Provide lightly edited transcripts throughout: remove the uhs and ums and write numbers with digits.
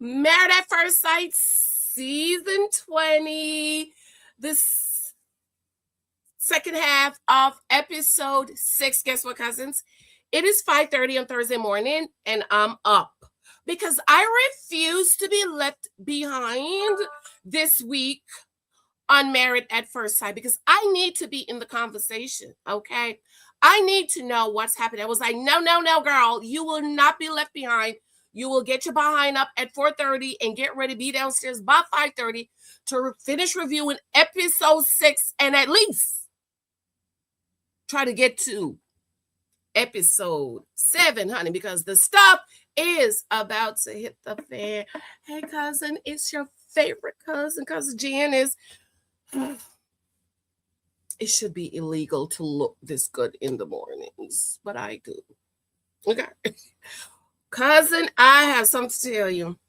Married at First Sight, season 20. This second half of episode 6. Guess what, cousins? It is 5:30 on Thursday morning, and I'm up because I refuse to be left behind this week on Married at First Sight because I need to be in the conversation, okay? I need to know what's happening. I was like, no, girl, you will not be left behind. You will get your behind up at 4:30 and get ready to be downstairs by 5:30 to finish reviewing episode 6 and at least try to get to episode 7, honey, because the stuff is about to hit the fan. Hey, cousin, it's your favorite cousin Janice. It should be illegal to look this good in the mornings, but I do. Okay. Cousin, I have something to tell you.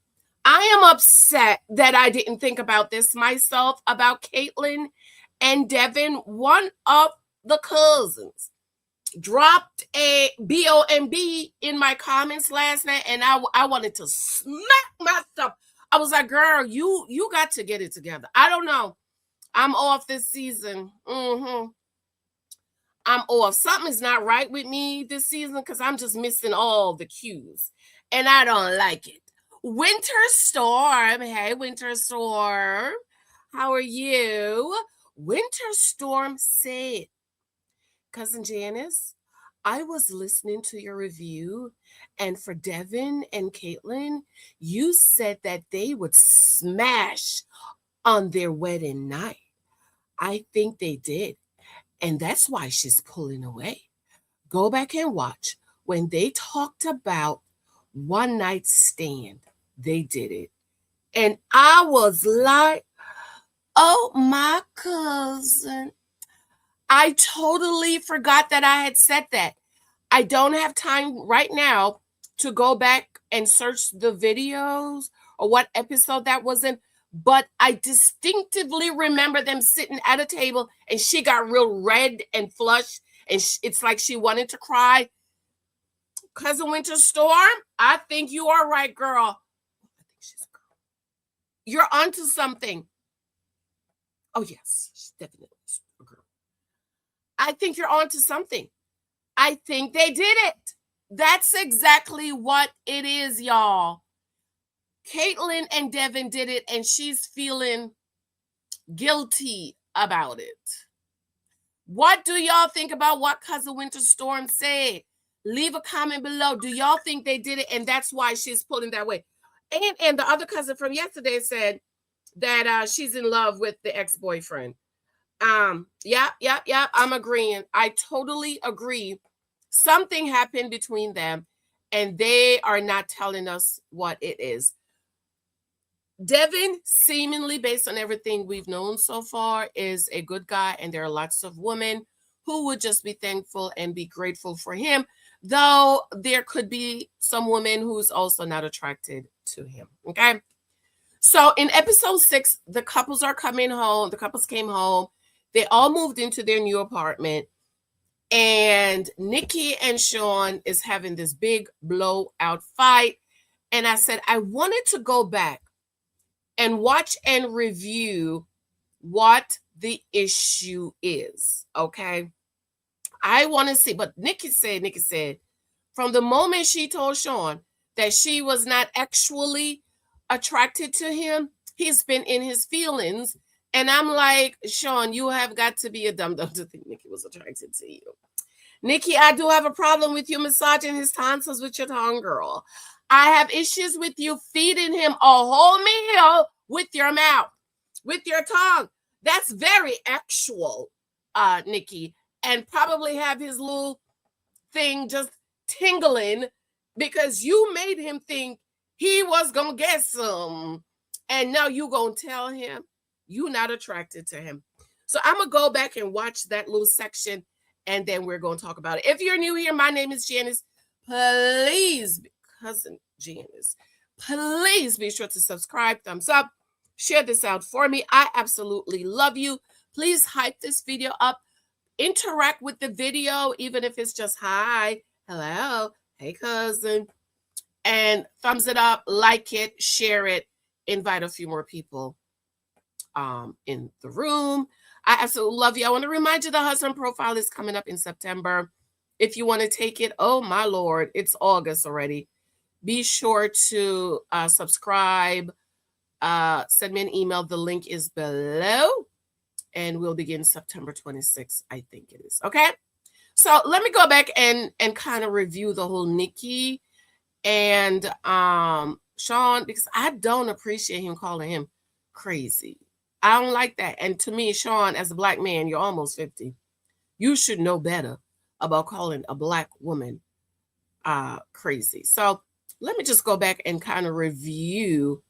I am upset that I didn't think about this myself, about Caitlin and Devin. One of the cousins dropped a B-O-M-B in my comments last night, and I wanted to smack myself. I was like, girl, you got to get it together. I don't know. I'm off this season. I'm off. Something's not right with me this season because I'm just missing all the cues. And I don't like it. Winter Storm. Hey, Winter Storm. How are you? Winter Storm said, Cousin Janice, I was listening to your review, and for Devin and Caitlin, you said that they would smash on their wedding night. I think they did. And that's why she's pulling away. Go back and watch. When they talked about one night stand, they did it. And I was like, oh, my cousin. I totally forgot that I had said that. I don't have time right now to go back and search the videos or what episode that was in. But I distinctively remember them sitting at a table and she got real red and flushed and it's like she wanted to cry. Cousin Winter Storm, I think you are right, girl. I think she's a girl. You're onto something. Oh, yes, she's definitely a girl. I think you're onto something. I think they did it. That's exactly what it is, y'all. Caitlin and Devin did it, and she's feeling guilty about it. What do y'all think about what Cousin Winter Storm said? Leave a comment below. Do y'all think they did it, and that's why she's pulling that way? And the other cousin from yesterday said that she's in love with the ex-boyfriend. Yeah, I'm agreeing. I totally agree. Something happened between them, and they are not telling us what it is. Devin, seemingly based on everything we've known so far, is a good guy, and there are lots of women who would just be thankful and be grateful for him, though there could be some women who's also not attracted to him, okay? So in episode 6, the couples are coming home. The couples came home. They all moved into their new apartment, and Nikki and Sean is having this big blowout fight, and I said I wanted to go back and watch and review what the issue is, okay? I want to see, but Nikki said, from the moment she told Sean that she was not actually attracted to him, he's been in his feelings. And I'm like, Sean, you have got to be a dum-dum to think Nikki was attracted to you. Nikki, I do have a problem with you massaging his tonsils with your tongue, girl. I have issues with you feeding him a whole meal with your mouth, with your tongue. That's very actual, Nikki. And probably have his little thing just tingling because you made him think he was going to get some. And now you going to tell him you're not attracted to him. So I'm going to go back and watch that little section, and then we're going to talk about it. If you're new here, my name is Janice. Please, Cousin Janice, please be sure to subscribe, thumbs up, share this out for me. I absolutely love you. Please hype this video up. Interact with the video, even if it's just hi, hello, hey, cousin. And thumbs it up, like it, share it, invite a few more people in the room. I absolutely love you. I want to remind you the husband profile is coming up in September. If you want to take it, oh my Lord, it's August already. Be sure to subscribe. Send me an email. The link is below. And we'll begin September 26th, I think it is. Okay? So let me go back and kind of review the whole Nikki and Sean, because I don't appreciate him calling him crazy. I don't like that. And to me, Sean, as a Black man, you're almost 50. You should know better about calling a Black woman crazy. So let me just go back and kind of review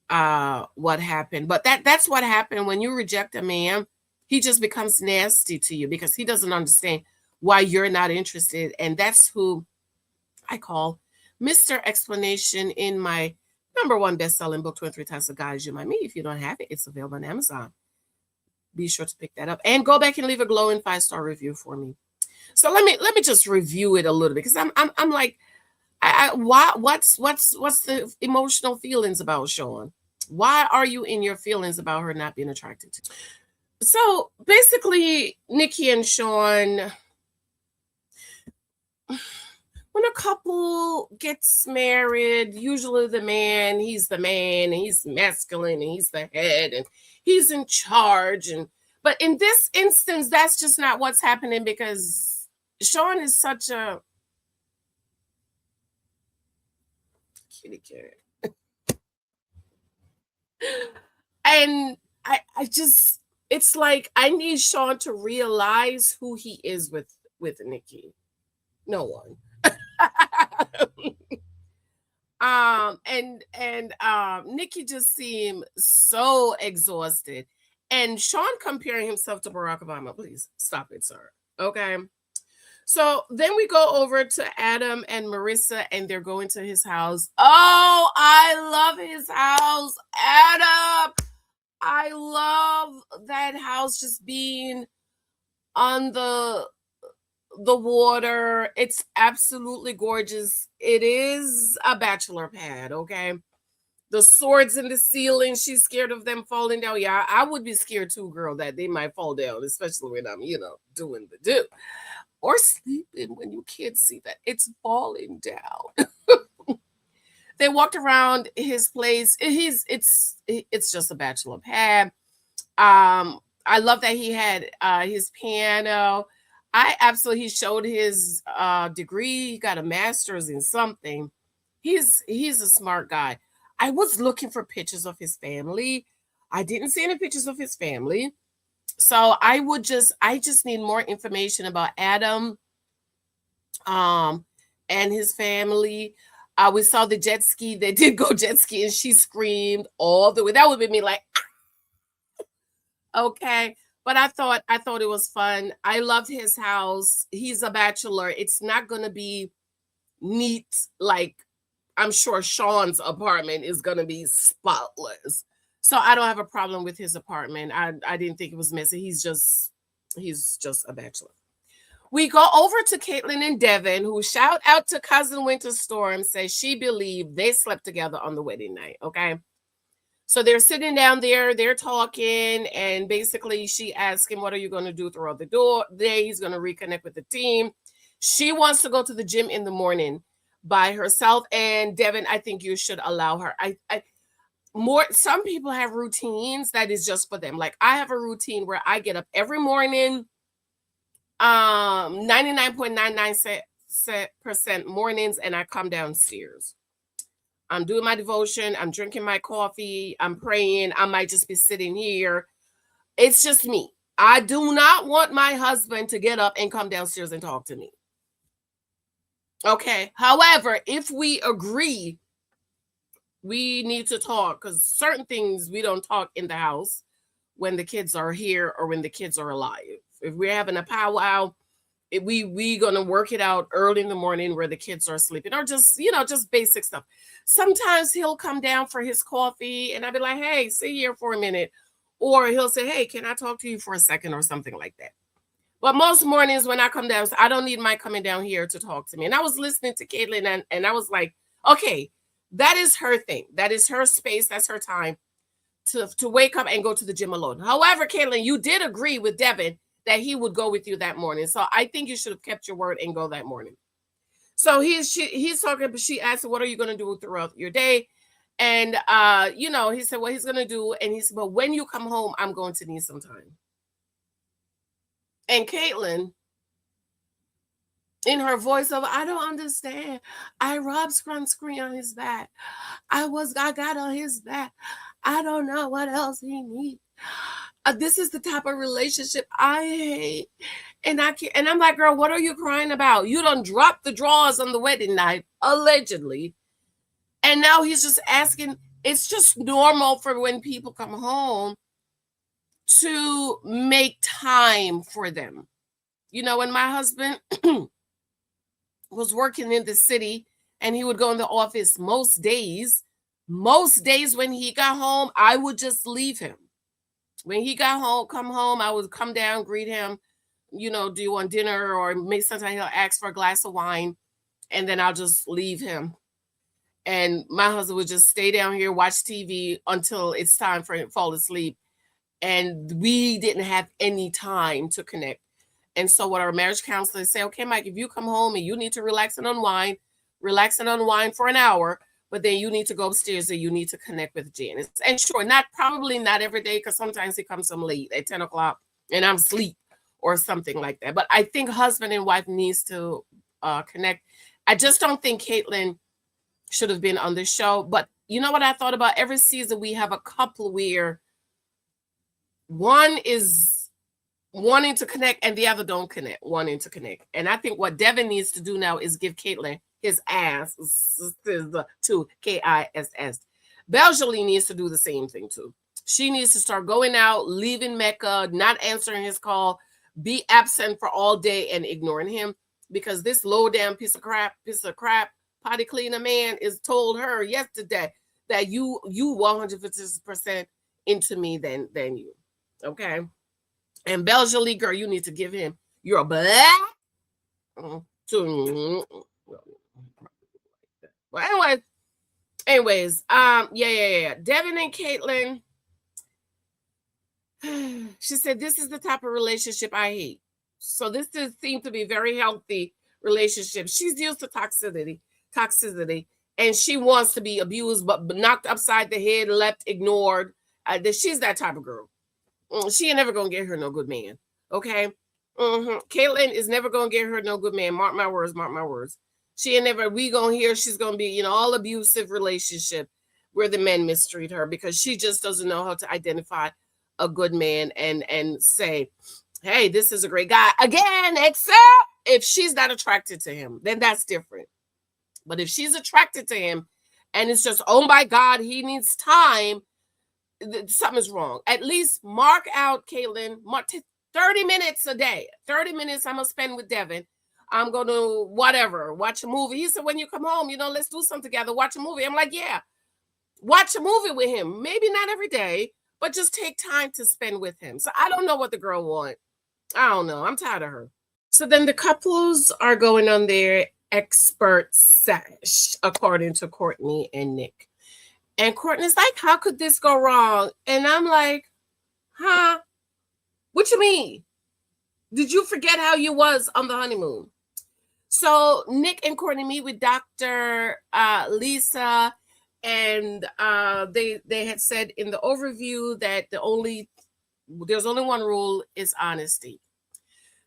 what happened. But that's what happened when you reject a man. He just becomes nasty to you because he doesn't understand why you're not interested. And that's who I call Mr. Explanation in my #1 best-selling book, 23 Types of Guys You Might Meet. If you don't have it, it's available on Amazon. Be sure to pick that up and go back and leave a glowing 5-star review for me. So let me just review it a little bit, because I'm like, what's the emotional feelings about Sean? Why are you in your feelings about her not being attracted to you? So basically, Nikki and Sean, when a couple gets married, usually he's the man, and he's masculine, and he's the head, and he's in charge. But in this instance, that's just not what's happening, because Sean is such a kitty cat. And I just, it's like, I need Sean to realize who he is with Nikki. No one. Nikki just seemed so exhausted. And Sean comparing himself to Barack Obama. Please stop it, sir. Okay. So then we go over to Adam and Marissa, and they're going to his house. Oh, I love his house. Adam, I love that house, just being on the water. It's absolutely gorgeous. It is a bachelor pad, okay? The swords in the ceiling, she's scared of them falling down. Yeah, I would be scared too, girl, that they might fall down, especially when I'm, doing the do. Or sleeping, when you can't see that it's falling down. They walked around his place. It's just a bachelor pad. I love that he had his piano. He showed his degree. He got a master's in something. He's a smart guy. I was looking for pictures of his family. I didn't see any pictures of his family. So I just need more information about Adam and his family. We saw the jet ski. They did go jet ski, and she screamed all the way. That would be me, like, okay. But I thought it was fun. I loved his house. He's a bachelor. It's not going to be neat. Like, I'm sure Sean's apartment is going to be spotless. So I don't have a problem with his apartment. I didn't think it was messy. He's just a bachelor. We go over to Caitlin and Devin, who shout out to Cousin Winter Storm, says she believed they slept together on the wedding night. Okay. So they're sitting down there, they're talking, and basically she asks him, what are you going to do throughout the day? He's going to reconnect with the team. She wants to go to the gym in the morning by herself. And Devin, I think you should allow her. Some people have routines that is just for them. Like, I have a routine where I get up every morning, 99.99% mornings, and I come downstairs. I'm doing my devotion. I'm drinking my coffee. I'm praying. I might just be sitting here. It's just me. I do not want my husband to get up and come downstairs and talk to me. Okay. However, if we agree, we need to talk, because certain things we don't talk in the house when the kids are here or when the kids are alive. If we're having a powwow, we gonna work it out early in the morning where the kids are sleeping, or just basic stuff. Sometimes he'll come down for his coffee, and I'll be like, hey, sit here for a minute. Or he'll say, hey, can I talk to you for a second, or something like that. But most mornings when I come down, I don't need my coming down here to talk to me. And I was listening to Caitlin, and I was like, Okay, that is her thing. That is her space. That's her time to wake up and go to the gym alone. However, Caitlin, you did agree with Devin that he would go with you that morning. So I think you should have kept your word and go that morning. So he's talking, but she asked, what are you going to do throughout your day? And he said what he's going to do. And he said, but when you come home, I'm going to need some time. And Caitlin, in her voice of, I don't understand. I rubbed sunscreen on his back. I got on his back. I don't know what else he needs. This is the type of relationship I hate. And I can't, and I'm like, girl, what are you crying about? You done dropped the drawers on the wedding night, allegedly. And now he's just asking, it's just normal for when people come home to make time for them. You know, when my husband was working in the city and he would go in the office most days when he got home, I would just leave him. When he got home, come home, I would come down, greet him, do you want dinner? Or maybe sometimes he'll ask for a glass of wine, and then I'll just leave him. And my husband would just stay down here, watch TV until it's time for him to fall asleep. And we didn't have any time to connect. And so what our marriage counselor say, okay, Mike, if you come home and you need to relax and unwind for an hour, but then you need to go upstairs and you need to connect with Janice. And sure, probably not every day, because sometimes he comes home late at 10 o'clock and I'm asleep or something like that. But I think husband and wife needs to connect. I just don't think Caitlin should have been on the show. But you know what I thought about? Every season we have a couple where one is wanting to connect and the other don't connect, wanting to connect. And I think what Devin needs to do now is give Caitlin his ass to KISS. Belgially needs to do the same thing too. She needs to start going out, leaving Mecca, not answering his call, be absent for all day and ignoring him, because this low down piece of crap, potty cleaner man is told her yesterday that you 150% into me than you. Okay. And Belgially, girl, you need to give him your black. Well, anyways, yeah. Devin and Caitlin, she said, this is the type of relationship I hate. So this seems to be a very healthy relationship. She's used to toxicity, and she wants to be abused, but knocked upside the head, left, ignored. She's that type of girl. She ain't never gonna get her no good man. Okay. Caitlin is never gonna get her no good man. Mark my words. She ain't never, we gonna hear she's gonna be, all abusive relationship where the men mistreat her, because she just doesn't know how to identify a good man and say, hey, this is a great guy. Again, except if she's not attracted to him, then that's different. But if she's attracted to him and it's just, oh my God, he needs time, something's wrong. At least mark out, Caitlin, 30 minutes a day. 30 minutes I'm going to spend with Devin. I'm going to watch a movie. He said, when you come home, let's do something together, watch a movie. I'm like, yeah, watch a movie with him. Maybe not every day, but just take time to spend with him. So I don't know what the girl wants. I don't know. I'm tired of her. So then the couples are going on their expert sesh, according to Courtney and Nick. And Courtney's like, how could this go wrong? And I'm like, huh? What you mean? Did you forget how you was on the honeymoon? So Nick and Courtney meet with Dr. Lisa, and they had said in the overview that there's only one rule, is honesty.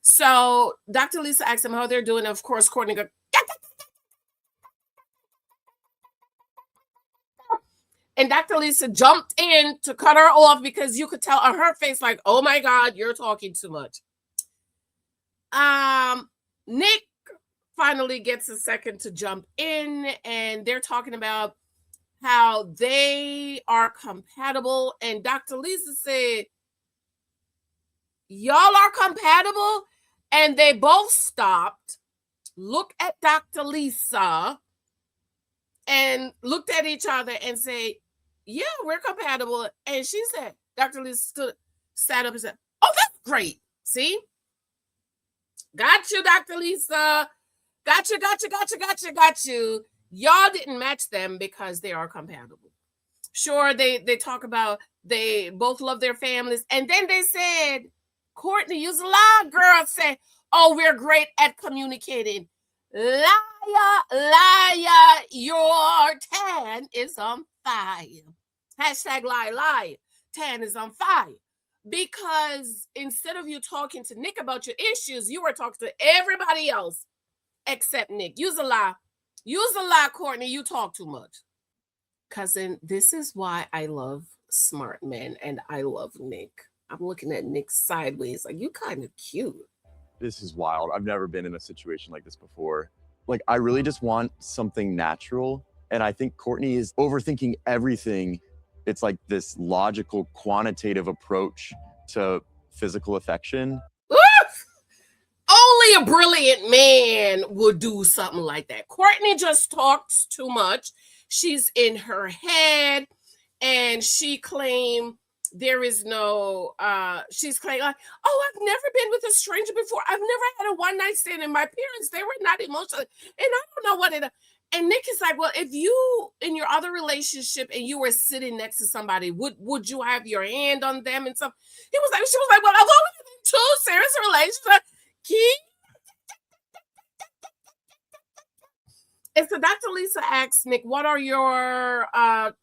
So Dr. Lisa asked them how they're doing. Of course, Courtney goes, and Dr. Lisa jumped in to cut her off, because you could tell on her face, like, oh my God, you're talking too much. Nick finally gets a second to jump in, and they're talking about how they are compatible. And Dr. Lisa said, y'all are compatible? And they both stopped, looked at Dr. Lisa, and looked at each other and said, yeah, we're compatible. And she said, Dr. Lisa sat up and said, oh, that's great. See? Got you, Dr. Lisa. Got you. Y'all didn't match them because they are compatible. Sure, they talk about they both love their families, and then they said, Courtney, you's a lie, girl. Say, oh, we're great at communicating. Liar, liar, your tan is on fire. Hashtag lie, lie. Tan is on fire. Because instead of you talking to Nick about your issues, you were talking to everybody else except Nick. You's a lie. You's a lie, Courtney. You talk too much. Cousin, this is why I love smart men and I love Nick. I'm looking at Nick sideways, like, you kind of cute. This is wild. I've never been in a situation like this before. Like, I really just want something natural. And I think Courtney is overthinking everything. It's like this logical, quantitative approach to physical affection. Only a brilliant man would do something like that. Courtney just talks too much. She's in her head, and she claimed there is no, she's claiming, like, oh, I've never been with a stranger before. I've never had a one-night stand, and my parents, they were not emotional, and I don't know what it is. And Nick is like, well, if you, in your other relationship, and you were sitting next to somebody, would you have your hand on them and stuff? She was like, well, I've only been in 2 serious relationships. And so Dr. Lisa asks Nick, what are your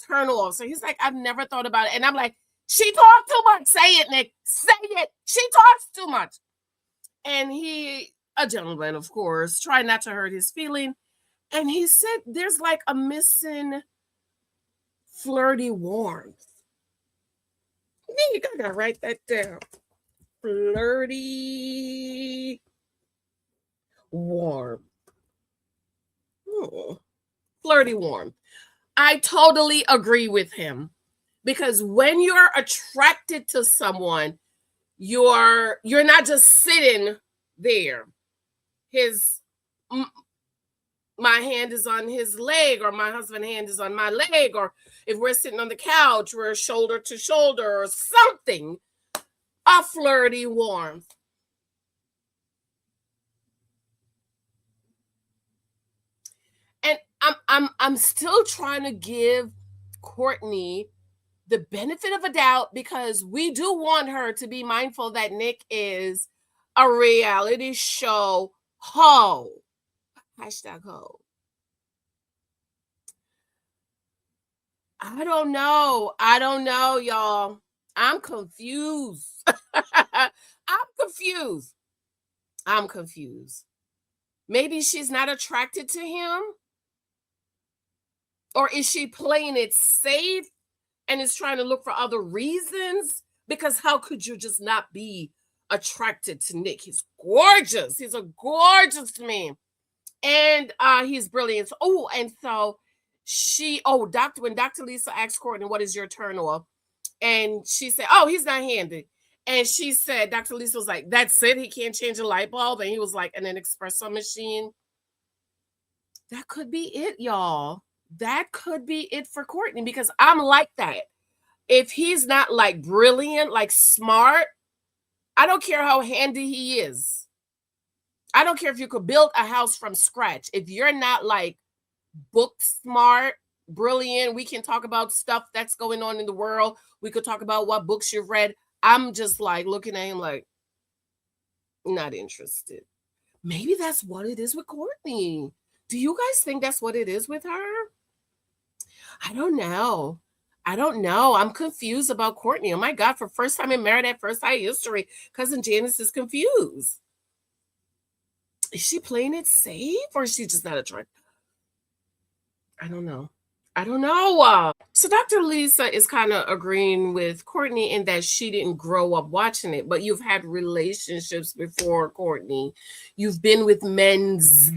turn-offs? So he's like, I've never thought about it. And I'm like, she talks too much. Say it, Nick. Say it. She talks too much. And he, a gentleman, of course, tried not to hurt his feeling. And he said there's like a missing flirty warmth. You gotta write that down. Flirty warmth. Flirty warmth. I totally agree with him, because when you're attracted to someone, you're not just sitting there. My hand is on his leg, or my husband's hand is on my leg, or if we're sitting on the couch, we're shoulder to shoulder or something. A flirty warmth. And I'm still trying to give Courtney the benefit of a doubt, because we do want her to be mindful that Nick is a reality show hoe. Hashtag hoe. I don't know, y'all. I'm confused. I'm confused. Maybe she's not attracted to him? Or is she playing it safe and is trying to look for other reasons? Because how could you just not be attracted to Nick? He's gorgeous. He's a gorgeous man. And he's brilliant. Oh, and so when Dr. Lisa asked Courtney, what is your turn off? And she said, oh, he's not handy. And she said, Dr. Lisa was like, that's it? He can't change a light bulb? And he was like, an espresso machine? That could be it, y'all. That could be it for Courtney, because I'm like that. If he's not like brilliant, like smart, I don't care how handy he is. I don't care if you could build a house from scratch. If you're not like book smart, brilliant, we can talk about stuff that's going on in the world. We could talk about what books you've read. I'm just like looking at him like, not interested. Maybe that's what it is with Courtney. Do you guys think that's what it is with her? I don't know. I'm confused about Courtney. Oh my God, for first time in Married at First Sight history, Cousin Janice is confused. Is she playing it safe, or is she just not attracted? I don't know. So Dr. Lisa is kind of agreeing with Courtney in that she didn't grow up watching it, but you've had relationships before, Courtney. You've been with men's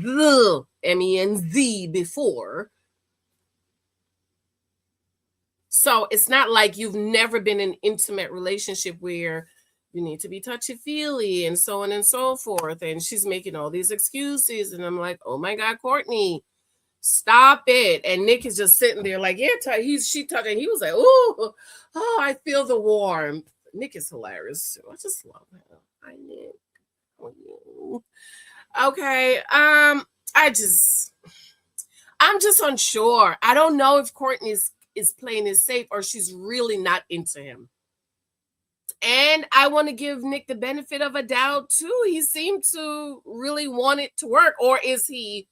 M-E-N-Z before. So it's not like you've never been in an intimate relationship where you need to be touchy-feely and so on and so forth. And she's making all these excuses. And I'm like, oh my God, Courtney, stop it. And Nick is just sitting there like, yeah, she touching. He was like, oh, I feel the warmth. Nick is hilarious too. I just love him. Hi, Nick. How are you? Okay. I'm just unsure. I don't know if Courtney is playing it safe or she's really not into him. And I want to give Nick the benefit of a doubt too. He seemed to really want it to work. Or is he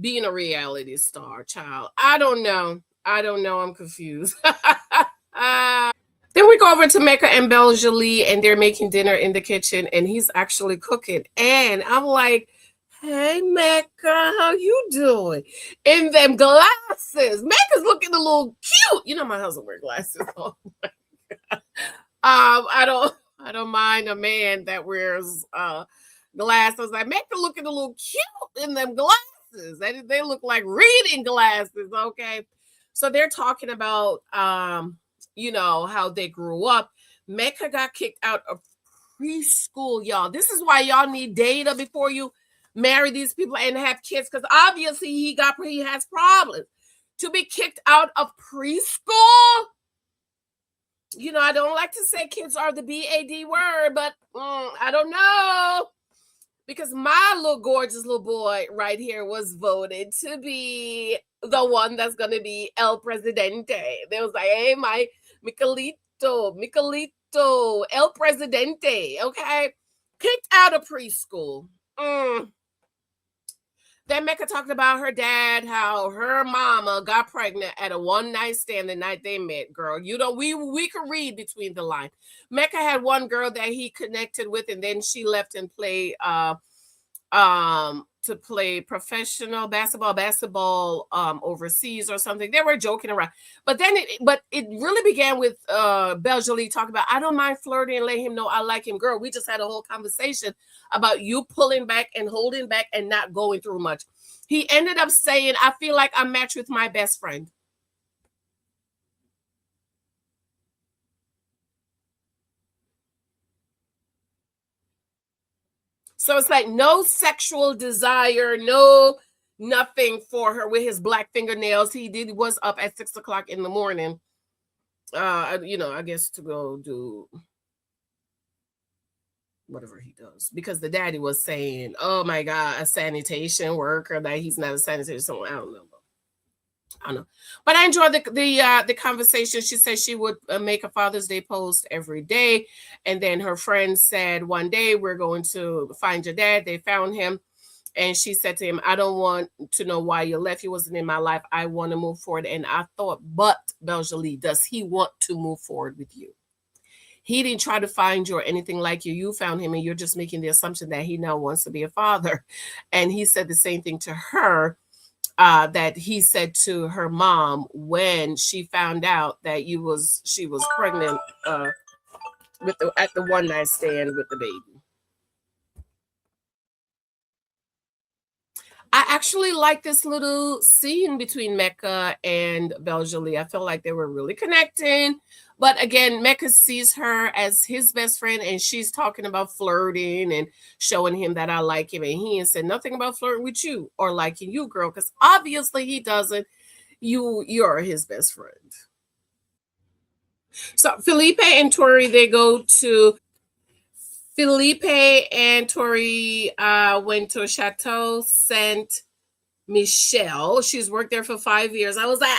being a reality star, child? I don't know. I don't know. I'm confused. Then we go over to Mecca and Beljalie, and they're making dinner in the kitchen, and he's actually cooking. And I'm like, hey, Mecca, how you doing? In them glasses. Mecca's looking a little cute. You know, my husband wears glasses. Oh my God. I don't mind a man that wears glasses. I make them looking a little cute in them glasses. They look like reading glasses, okay? So they're talking about how they grew up. Mecca got kicked out of preschool, y'all. This is why y'all need data before you marry these people and have kids, because obviously he has problems. To be kicked out of preschool. I don't like to say kids are the BAD word, but I don't know. Because my little gorgeous little boy right here was voted to be the one that's going to be El Presidente. They was like, hey, my Michelito, El Presidente, okay? Kicked out of preschool. Then Mecca talked about her dad, how her mama got pregnant at a one-night stand the night they met, girl. We could read between the lines. Mecca had one girl that he connected with, and then she left and played to play professional basketball overseas or something. They were joking around. But it really began with Beljalie talking about, I don't mind flirting and let him know I like him. Girl, we just had a whole conversation about you pulling back and holding back and not going through much. He ended up saying, I feel like I'm matched with my best friend. So it's like no sexual desire, no nothing for her with his black fingernails. He was up at 6 o'clock in the morning. I guess to go do whatever he does, because the daddy was saying, oh my God, a sanitation worker, that he's not a sanitation. So I don't know. But I enjoyed the conversation. She said she would make a Father's Day post every day. And then her friend said, one day we're going to find your dad. They found him. And she said to him, I don't want to know why you left. He wasn't in my life. I want to move forward. And I thought, but Beljalie, does he want to move forward with you? He didn't try to find you or anything like you. You found him, and you're just making the assumption that he now wants to be a father. And he said the same thing to her. That he said to her mom when she found out that she was pregnant at the one night stand with the baby. I actually like this little scene between Mecca and Beljalie. I felt like they were really connecting. But again, Mecca sees her as his best friend, and she's talking about flirting and showing him that I like him. And he ain't said nothing about flirting with you or liking you, girl, because obviously he doesn't. You're his best friend. So Felipe and Tori, Felipe and Tori went to a Chateau Saint Michelle. She's worked there for 5 years. I was like,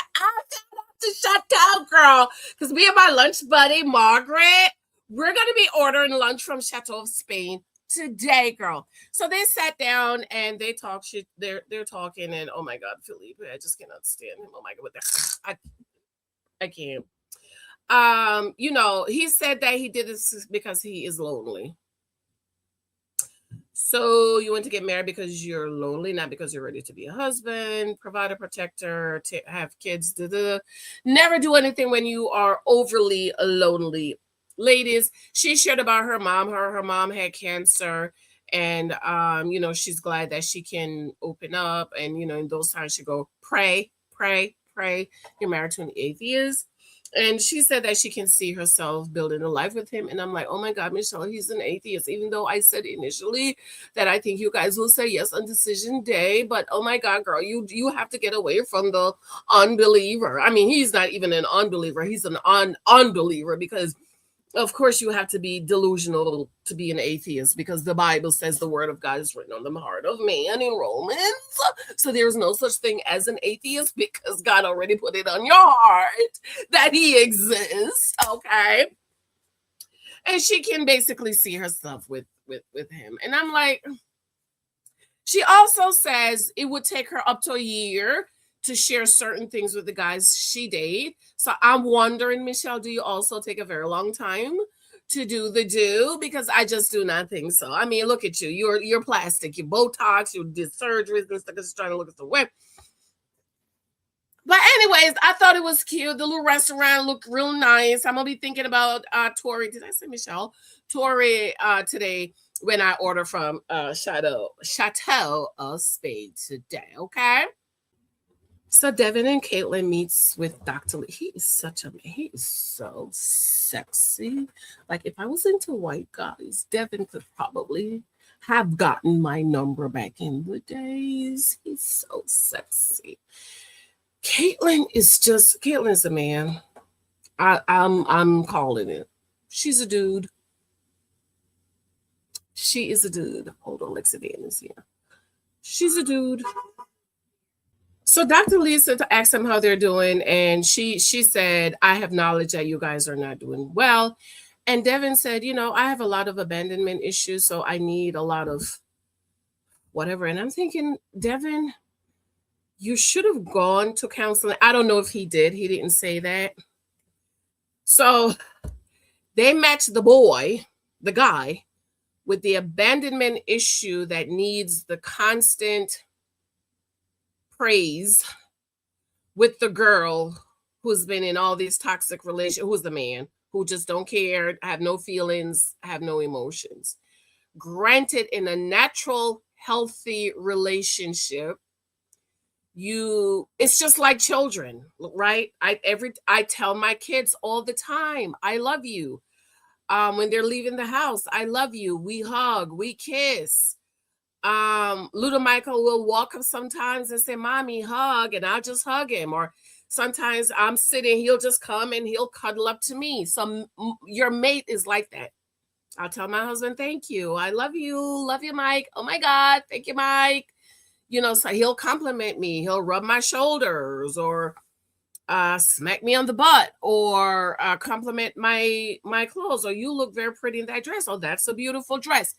to Chateau, girl, because me and my lunch buddy Margaret, we're gonna be ordering lunch from Chateau of Spain today, girl. So they sat down and they talk shit. They're talking, and oh my God, Felipe, I just cannot stand him. Oh my God, I can't. He said that he did this because he is lonely. So you want to get married because you're lonely, not because you're ready to be a husband, provider, protector, to have kids. Never do anything when you are overly lonely. Ladies, she shared about her mom. Her mom had cancer, and she's glad that she can open up. And in those times she go, pray, pray, pray. You're married to an atheist. And she said that she can see herself building a life with him. And I'm like, oh my God, Michelle, he's an atheist. Even though I said initially that I think you guys will say yes on decision day. But oh my God, girl, you have to get away from the unbeliever. I mean, he's not even an unbeliever. He's an unbeliever, because Of course, you have to be delusional to be an atheist because the Bible says the word of God is written on the heart of man in Romans. So there's no such thing as an atheist because God already put it on your heart that he exists. Okay. And she can basically see herself with him. And I'm like, she also says it would take her up to a year to share certain things with the guys she date. So I'm wondering, Michelle, do you also take a very long time to do the do? Because I just do not think so. I mean, look at you. You're plastic. You Botox. You did surgeries and stuff. Just trying to look at the web. But anyways, I thought it was cute. The little restaurant looked real nice. I'm gonna be thinking about Tori. Did I say Michelle? Tori today when I order from Chateau of Spade today. Okay. So Devin and Caitlin meets with Dr. Lee. He is so sexy. Like if I was into white guys, Devin could probably have gotten my number back in the days. He's so sexy. Caitlin's a man. I'm calling it. She's a dude. She is a dude. Hold on, Lexi Van is here. She's a dude. So Dr. Lisa asked them how they're doing, and she said, I have knowledge that you guys are not doing well. And Devin said, I have a lot of abandonment issues, so I need a lot of whatever. And I'm thinking, Devin, you should have gone to counseling. I don't know if he did. He didn't say that. So they matched the guy, with the abandonment issue that needs the constant praise with the girl who's been in all these toxic relations, who's the man who just don't care, have no feelings, have no emotions. Granted, in a natural, healthy relationship, it's just like children, right? I tell my kids all the time, I love you. When they're leaving the house, I love you. We hug, we kiss. Little Michael will walk up sometimes and say, Mommy, hug, and I'll just hug him. Or sometimes I'm sitting, he'll just come and he'll cuddle up to me. Your mate is like that. I'll tell my husband, thank you. I love you, Mike. Oh my God, thank you, Mike. So he'll compliment me. He'll rub my shoulders or smack me on the butt or compliment my clothes. Or you look very pretty in that dress. Oh, that's a beautiful dress.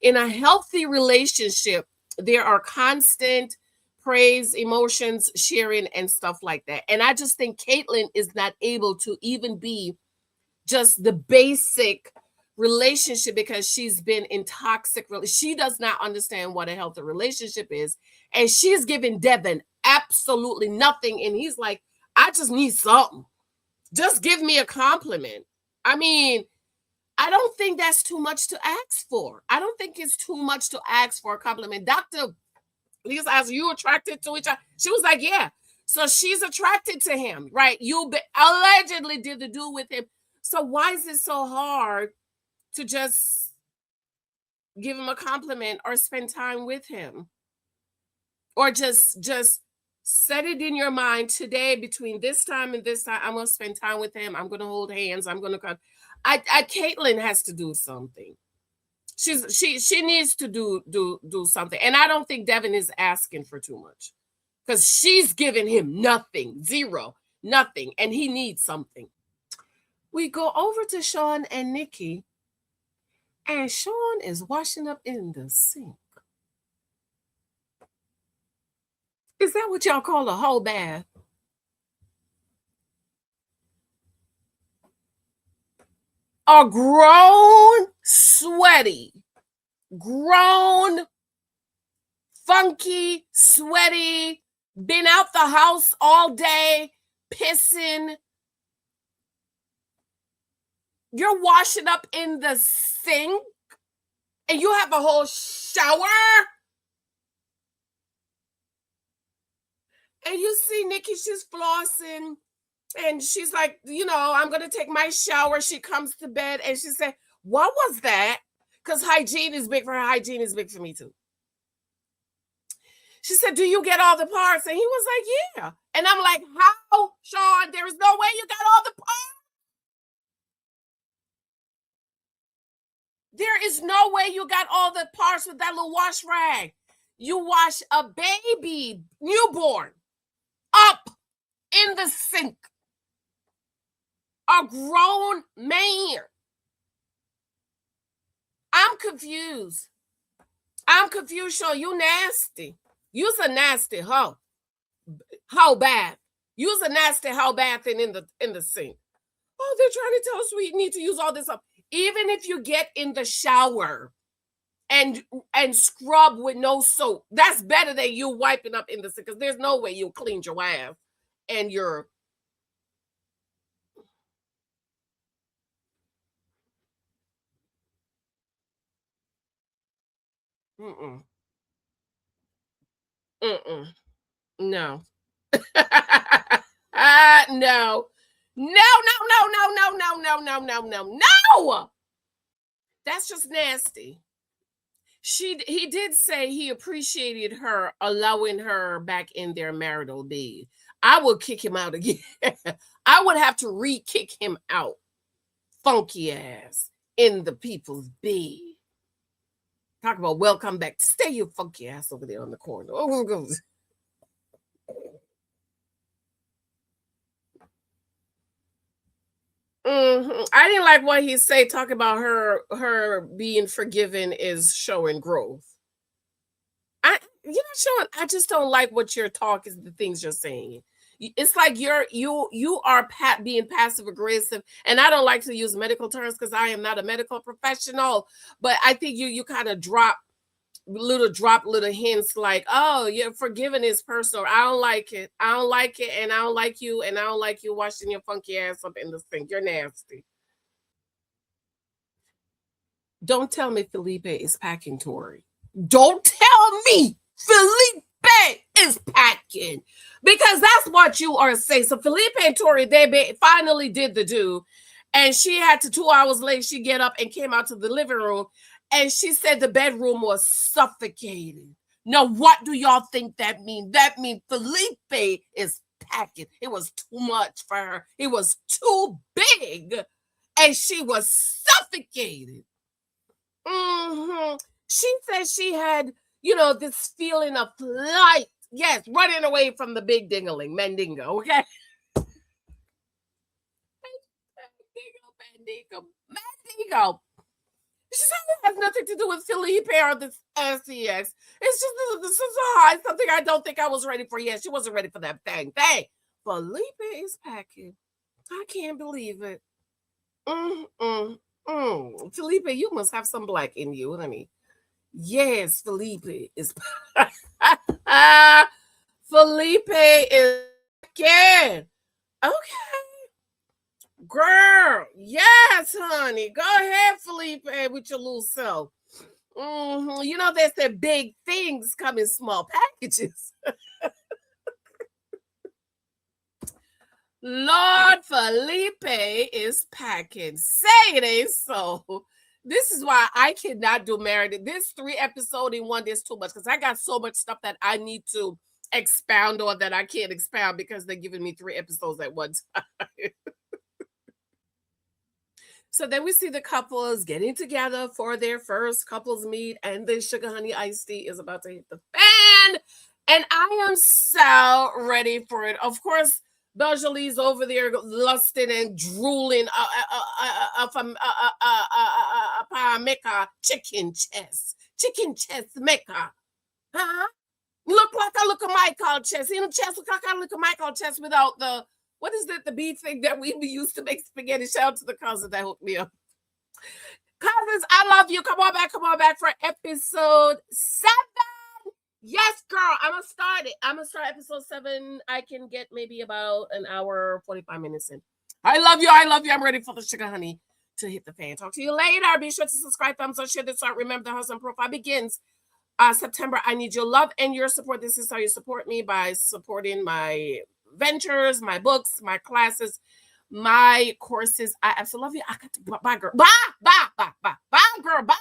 In a healthy relationship, there are constant praise, emotions, sharing, and stuff like that. And I just think Caitlin is not able to even be just the basic relationship because she's been in toxic. She does not understand what a healthy relationship is. And she's giving Devin absolutely nothing. And he's like, I just need something. Just give me a compliment. I mean, I don't think that's too much to ask for. I don't think it's too much to ask for a compliment. Dr. Lisa asked, you attracted to each other? She was like, yeah. So she's attracted to him, right? You allegedly did the do with him. So why is it so hard to just give him a compliment or spend time with him? Or just set it in your mind today between this time and this time, I'm going to spend time with him. I'm going to hold hands. I'm going to Caitlin has to do something. She needs to do something. And I don't think Devin is asking for too much because she's giving him nothing, zero, nothing. And he needs something. We go over to Sean and Nikki, and Sean is washing up in the sink. Is that what y'all call a whole bath? A grown, sweaty, funky, sweaty, been out the house all day, pissing. You're washing up in the sink and you have a whole shower. And you see Nikki, she's flossing. And she's like, I'm going to take my shower. She comes to bed and she said, what was that? Because hygiene is big for her. Hygiene is big for me too. She said, do you get all the parts? And he was like, yeah. And I'm like, how, Sean? There is no way you got all the parts. There is no way you got all the parts with that little wash rag. You wash a baby, newborn, up in the sink. A grown man. I'm confused. Sean. You nasty. You's a nasty hoe. Hoe bath. You's a nasty hoe bathing in the sink. Oh, they're trying to tell us we need to use all this up. Even if you get in the shower and scrub with no soap, that's better than you wiping up in the sink, because there's no way you cleaned your ass and your no. No. No. No. That's just nasty. He did say he appreciated her allowing her back in their marital bed. I would kick him out again. I would have to re-kick him out. Funky ass in the people's bed. Talk about welcome back. Stay your funky ass over there on the corner. Oh, goes. I didn't like what he said, talking about her being forgiven is showing growth. You're not showing. I just don't like what you're talking, the things you're saying. It's like you are being passive aggressive, and I don't like to use medical terms because I am not a medical professional. But I think you kind of drop little hints like, oh, your forgiving is personal. I don't like it, and I don't like you, and I don't like you washing your funky ass up in the sink. You're nasty. Don't tell me Felipe is packing, Tori. Don't tell me Felipe is packing, because that's what you are saying. So Felipe and Tori, they finally did the do, and she had to 2 hours later, she get up and came out to the living room, and she said the bedroom was suffocating. Now, what do y'all think that means? That means Felipe is packing. It was too much for her. It was too big, and she was suffocated. She said she had, this feeling of flight. Yes, running away from the big dingling, Mandingo, okay? Mandingo. She said it has nothing to do with Felipe or the SEX. It's just this is something I don't think I was ready for. Yeah, she wasn't ready for that thing. Felipe is packing. I can't believe it. Felipe, you must have some black in you, honey. Yes, Felipe is. Felipe is again. Okay. Girl, yes, honey. Go ahead, Felipe, with your little self. You know, they said big things come in small packages. Lord, Felipe is packing. Say it ain't so. This is why I cannot do Married. This 3 episode in one, there's too much, because I got so much stuff that I need to expound on that I can't expound because they're giving me 3 episodes at one time. So then we see the couples getting together for their first couples meet, and the sugar honey iced tea is about to hit the fan. And I am so ready for it. Of course, Beljalie's over there lusting and drooling from Mecca chicken chest Mecca. Huh? Look like I look at Michael chest. In the chest look like I look at Michael chest without the, what is that, the beef thing that we used to make spaghetti? Shout out to the cousin that hooked me up. Cousins, I love you. Come on back for episode 7. Yes, girl. I'm gonna start episode 7. I can get maybe about an hour, 45 minutes in. I love you. I'm ready for the sugar honey to hit the fan. Talk to you later. Be sure to subscribe, thumbs up, share this out. Remember, the husband profile begins September. I need your love and your support. This is how you support me, by supporting my ventures, my books, my classes, my courses. I absolutely love you. I got to bye, girl. Bye, girl. Bye.